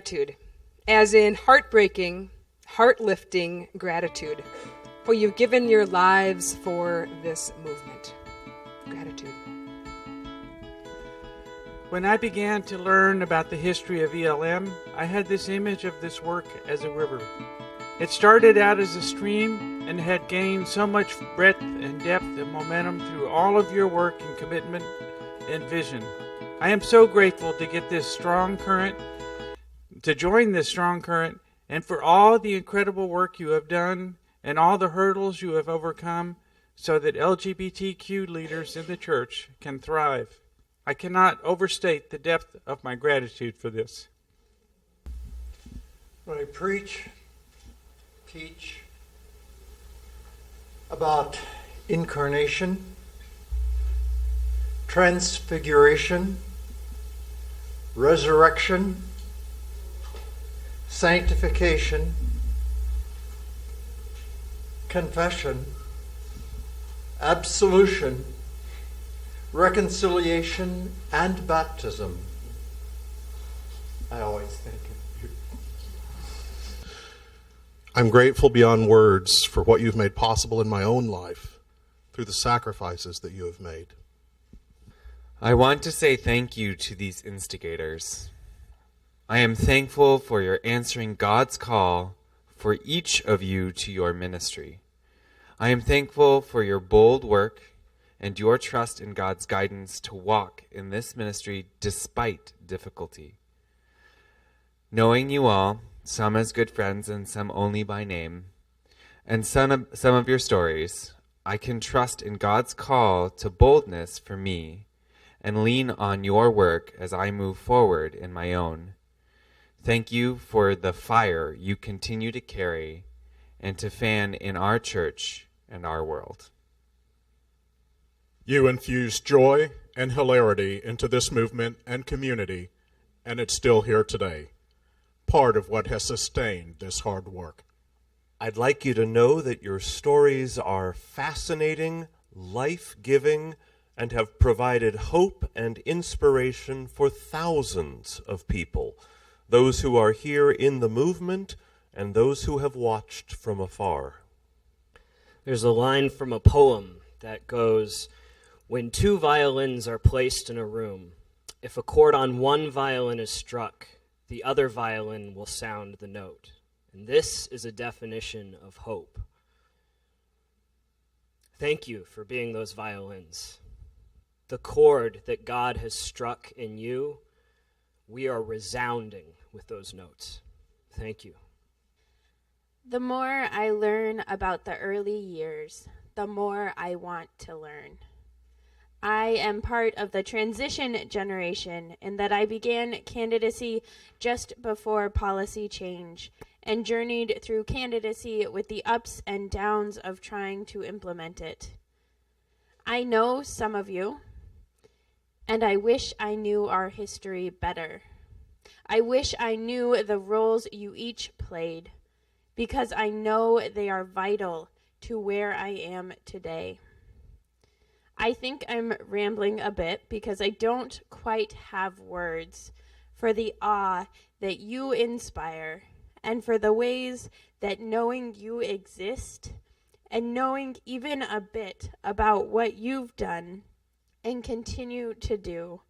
gratitude, as in heartbreaking, heart-lifting gratitude, for you've given your lives for this movement. Gratitude. When I began to learn about the history of ELM, I had this image of this work as a river. It started out as a stream and had gained so much breadth and depth and momentum through all of your work and commitment and vision. I am so grateful to get this strong current, to join this strong current, and for all the incredible work you have done and all the hurdles you have overcome so that LGBTQ leaders in the church can thrive. I cannot overstate the depth of my gratitude for this. When I teach about incarnation, transfiguration, resurrection, sanctification, confession, absolution, reconciliation, and baptism, I always think of you. I'm grateful beyond words for what you've made possible in my own life through the sacrifices that you have made. I want to say thank you to these instigators. I am thankful for your answering God's call for each of you to your ministry. I am thankful for your bold work and your trust in God's guidance to walk in this ministry despite difficulty. Knowing you all, some as good friends and some only by name, and some of your stories, I can trust in God's call to boldness for me and lean on your work as I move forward in my own. Thank you for the fire you continue to carry and to fan in our church and our world. You infused joy and hilarity into this movement and community, and it's still here today, part of what has sustained this hard work. I'd like you to know that your stories are fascinating, life-giving, and have provided hope and inspiration for thousands of people, those who are here in the movement and those who have watched from afar. There's a line from a poem that goes, "When two violins are placed in a room, if a chord on one violin is struck, the other violin will sound the note." And this is a definition of hope. Thank you for being those violins. The chord that God has struck in you, we are resounding with those notes. Thank you. The more I learn about the early years, the more I want to learn. I am part of the transition generation in that I began candidacy just before policy change and journeyed through candidacy with the ups and downs of trying to implement it. I know some of you, and I wish I knew our history better. I wish I knew the roles you each played, because I know they are vital to where I am today. I think I'm rambling a bit because I don't quite have words for the awe that you inspire and for the ways that knowing you exist and knowing even a bit about what you've done and continue to do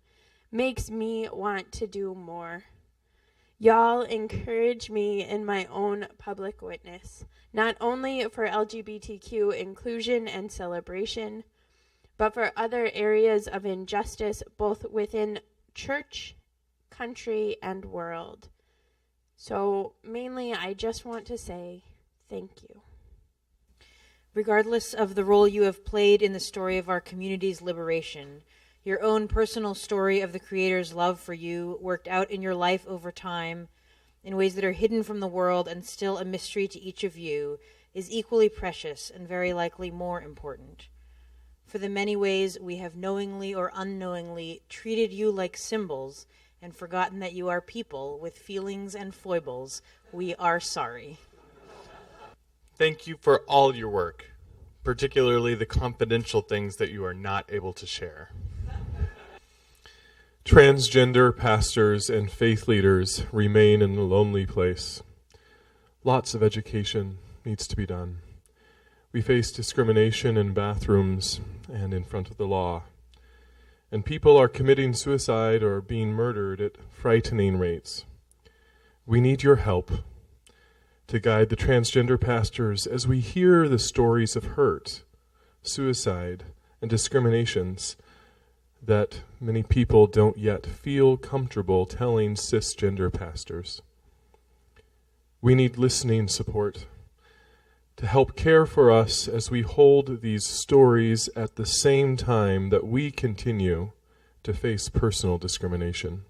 makes me want to do more. Y'all encourage me in my own public witness, not only for LGBTQ inclusion and celebration, but for other areas of injustice both within church, country, and world. So mainly, I just want to say thank you. Regardless of the role you have played in the story of our community's liberation, your own personal story of the Creator's love for you worked out in your life over time in ways that are hidden from the world and still a mystery to each of you is equally precious and very likely more important. For the many ways we have knowingly or unknowingly treated you like symbols and forgotten that you are people with feelings and foibles, we are sorry. Thank you for all your work, particularly the confidential things that you are not able to share. Transgender pastors and faith leaders remain in a lonely place. Lots of education needs to be done. We face discrimination in bathrooms and in front of the law. And people are committing suicide or being murdered at frightening rates. We need your help to guide the transgender pastors as we hear the stories of hurt, suicide, and discriminations that many people don't yet feel comfortable telling cisgender pastors. We need listening support to help care for us as we hold these stories at the same time that we continue to face personal discrimination.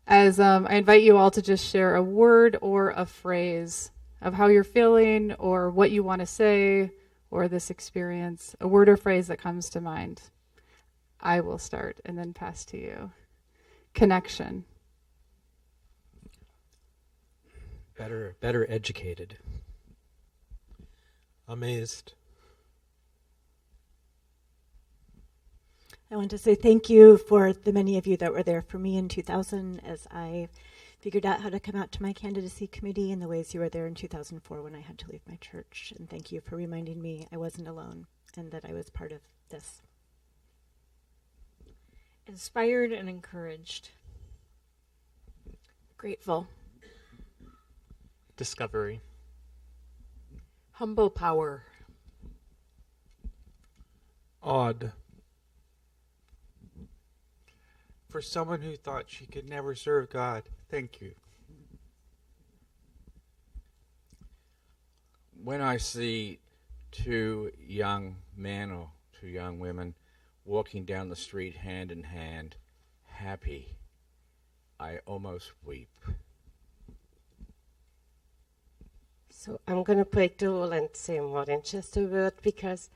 As I invite you all to just share a word or a phrase of how you're feeling or what you want to say or this experience, a word or phrase that comes to mind. I will start and then pass to you. Connection. Better educated. Amazed. I want to say thank you for the many of you that were there for me in 2000 as I figured out how to come out to my candidacy committee, and the ways you were there in 2004 when I had to leave my church. And thank you for reminding me I wasn't alone and that I was part of this. Inspired and encouraged. Grateful. Discovery. Humble power. Awed. For someone who thought she could never serve God, thank you. When I see two young men or two young women walking down the street hand in hand, happy, I almost weep. So I'm going to break the rule and say more than just a word, because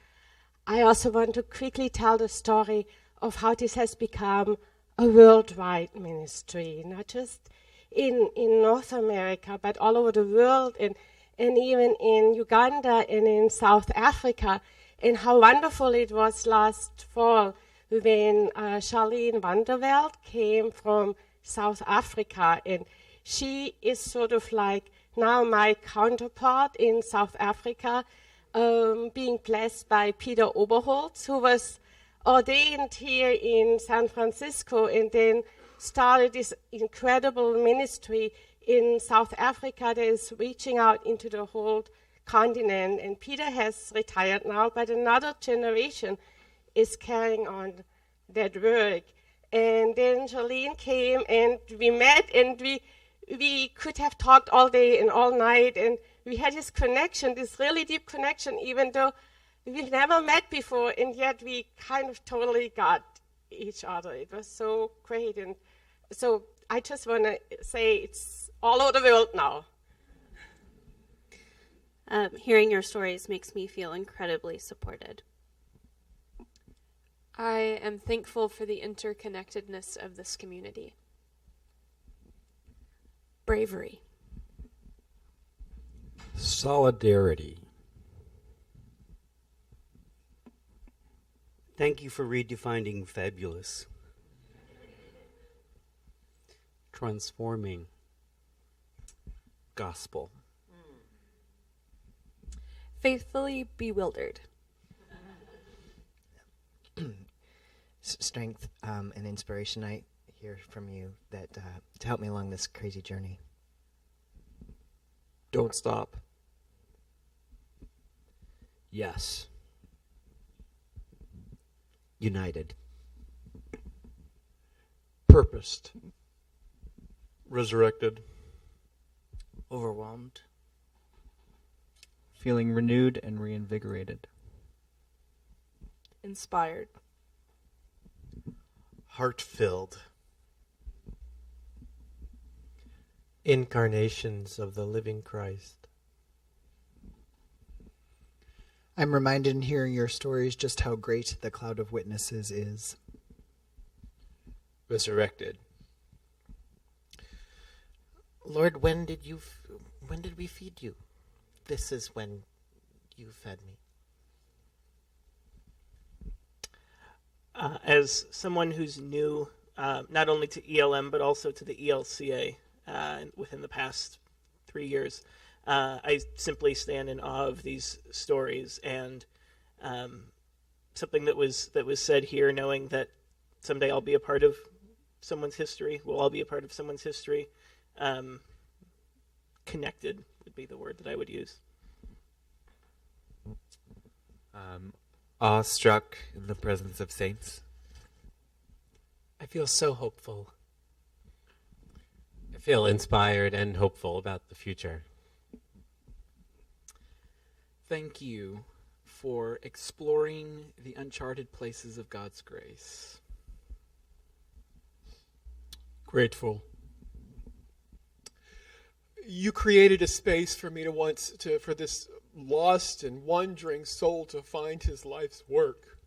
I also want to quickly tell the story of how this has become a worldwide ministry, not just in North America, but all over the world, and even in Uganda and in South Africa, and how wonderful it was last fall when Charlene Vanderveld came from South Africa, and she is sort of like now my counterpart in South Africa, being blessed by Peter Oberholz, who was ordained here in San Francisco and then started this incredible ministry in South Africa that is reaching out into the whole continent. And Peter has retired now, but another generation is carrying on that work. And then Charlene came and we met, and we could have talked all day and all night, and we had this connection, this really deep connection, even though we've never met before, and yet we kind of totally got each other. It was so great. And so I just want to say it's all over the world now. Hearing your stories makes me feel incredibly supported. I am thankful for the interconnectedness of this community. Bravery. Solidarity. Thank you for redefining fabulous. Transforming. Gospel. Faithfully bewildered. Strength and inspiration. I hear from you that to help me along this crazy journey. Don't stop. Yes. United. Purposed. Resurrected. Overwhelmed. Feeling renewed and reinvigorated. Inspired. Heart-filled. Incarnations of the living Christ. I'm reminded in hearing your stories just how great the cloud of witnesses is. Resurrected. Lord, when did we feed you? This is when you fed me. As someone who's new not only to ELM but also to the ELCA within the past 3 years. I simply stand in awe of these stories, and something that was said here, knowing that someday I'll be a part of someone's history. We'll all be a part of someone's history. Connected would be the word that I would use. Awestruck in the presence of saints. I feel so hopeful. I feel inspired and hopeful about the future. Thank you for exploring the uncharted places of God's grace. Grateful. You created a space for me for this lost and wandering soul to find his life's work.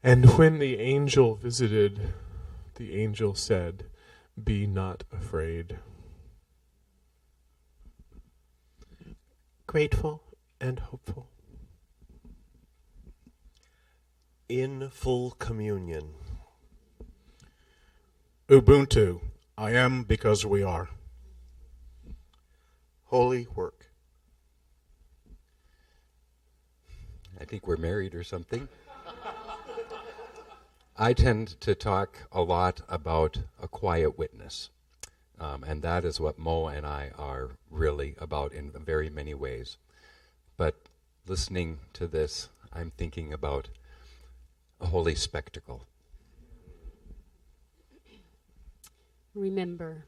And when the angel visited, the angel said, "Be not afraid." Grateful and hopeful. In full communion. Ubuntu, I am because we are. Holy work. I think we're married or something. I tend to talk a lot about a quiet witness. And that is what Mo and I are really about in very many ways. But listening to this, I'm thinking about a holy spectacle. Remember.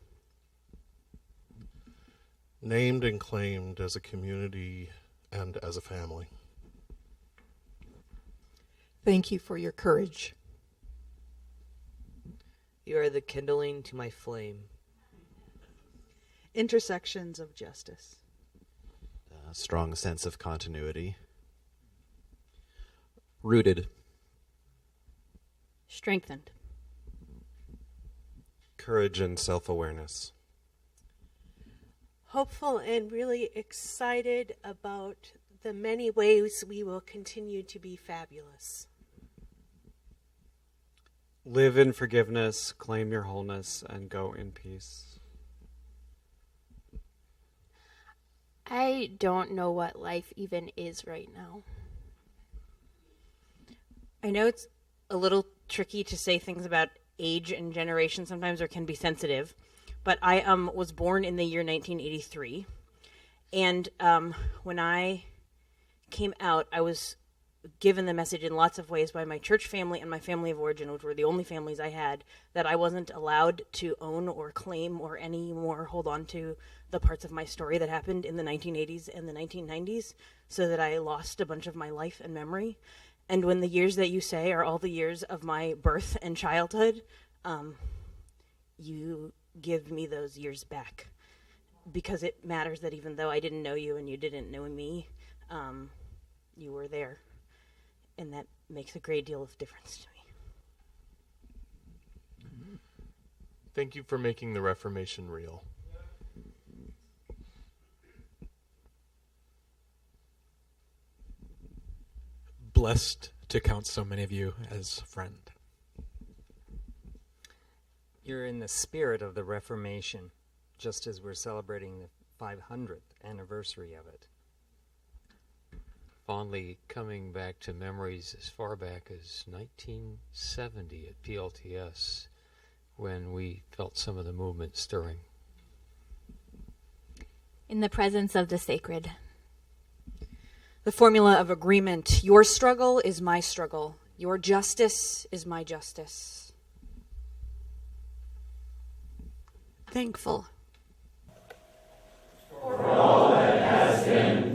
Named and claimed as a community and as a family. Thank you for your courage. You are the kindling to my flame. Intersections of justice. A strong sense of continuity. Rooted. Strengthened. Courage and self-awareness. Hopeful and really excited about the many ways we will continue to be fabulous. Live in forgiveness, claim your wholeness, and go in peace. I don't know what life even is right now. I know it's a little tricky to say things about age and generation sometimes, or can be sensitive, but I was born in the year 1983, and when I came out, I was given the message in lots of ways by my church family and my family of origin, which were the only families I had, that I wasn't allowed to own or claim or any more hold on to the parts of my story that happened in the 1980s and the 1990s, so that I lost a bunch of my life and memory. And when the years that you say are all the years of my birth and childhood, you give me those years back, because it matters that even though I didn't know you and you didn't know me, you were there. And that makes a great deal of difference to me. Thank you for making the Reformation real. Blessed to count so many of you as friend. You're in the spirit of the Reformation, just as we're celebrating the 500th anniversary of it. Fondly coming back to memories as far back as 1970 at PLTS, when we felt some of the movement stirring. In the presence of the sacred. The formula of agreement. Your struggle is my struggle. Your justice is my justice. Thankful. For all that has been